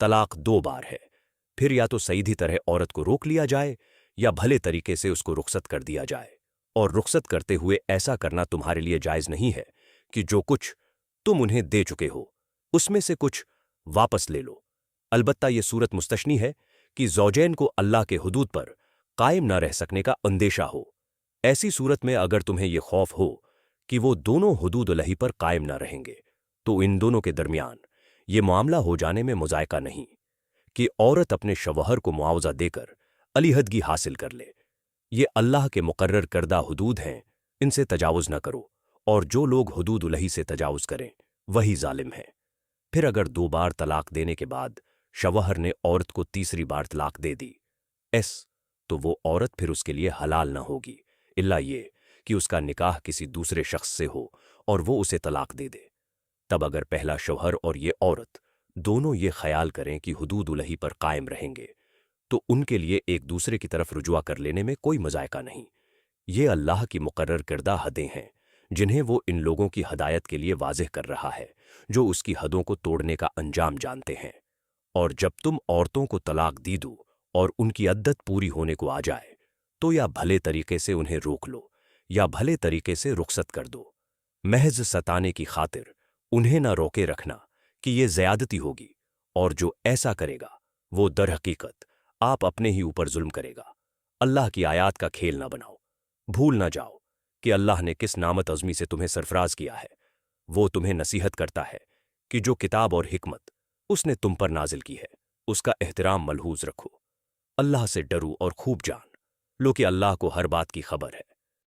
तलाक 2 बार है। फिर या तो सीधी तरह औरत को रोक लिया जाए या भले तरीके से उसको रुखसत कर दिया जाए। और रुखसत करते हुए ऐसा करना तुम्हारे लिए जायज नहीं है कि जो कुछ तुम उन्हें दे चुके हो उसमें से कुछ वापस ले लो। अलबत्ता ये सूरत मुस्तशनी है कि ज़ौजैन को अल्लाह के हुदूद पर कायम न रह सकने का अंदेशा हो। ऐसी सूरत में अगर तुम्हें यह खौफ हो कि वो दोनों हुदूद-उलही पर कायम न रहेंगे तो इन दोनों के दरमियान ये मामला हो जाने में मुज़ायका नहीं कि औरत अपने शवहर को मुआवजा देकर अलीहदगी हासिल कर ले। ये अल्लाह के मुकर्रर करदा हुदूद हैं, इनसे तजावुज़ न करो, और जो लोग हुदूद-उलही से तजावुज़ करें वही जालिम है। फिर अगर 2 बार तलाक देने के बाद शवहर ने औरत को तीसरी बार तलाक दे दी तो वो औरत फिर उसके लिए हलाल न होगी, इल्ला ये कि उसका निकाह किसी दूसरे शख्स से हो और वो उसे तलाक दे दे। तब अगर पहला शौहर और ये औरत दोनों ये ख्याल करें कि हुदूद-उलही पर कायम रहेंगे तो उनके लिए एक दूसरे की तरफ रुजुआ कर लेने में कोई मजायका नहीं। ये अल्लाह की मुकर्रर किरदा हदें हैं जिन्हें वो इन लोगों की हदायत के लिए वाज़ेह कर रहा है जो उसकी हदों को तोड़ने का अंजाम जानते हैं। और जब तुम औरतों को तलाक दी दो और उनकी अद्दत पूरी होने को आ जाए तो या भले तरीके से उन्हें रोक लो या भले तरीके से रुखसत कर दो। महज सताने की खातिर उन्हें न रोके रखना कि ये ज़्यादती होगी, और जो ऐसा करेगा वो दर हकीकत आप अपने ही ऊपर जुल्म करेगा। अल्लाह की आयात का खेल ना बनाओ। भूल ना जाओ कि अल्लाह ने किस नामत अज़मी से तुम्हें सरफराज किया है। वो तुम्हें नसीहत करता है कि जो किताब और हिकमत उसने तुम पर नाजिल की है उसका एहतराम मलहूज रखो। अल्लाह से डरो और खूब जान लो कि अल्लाह को हर बात की खबर है।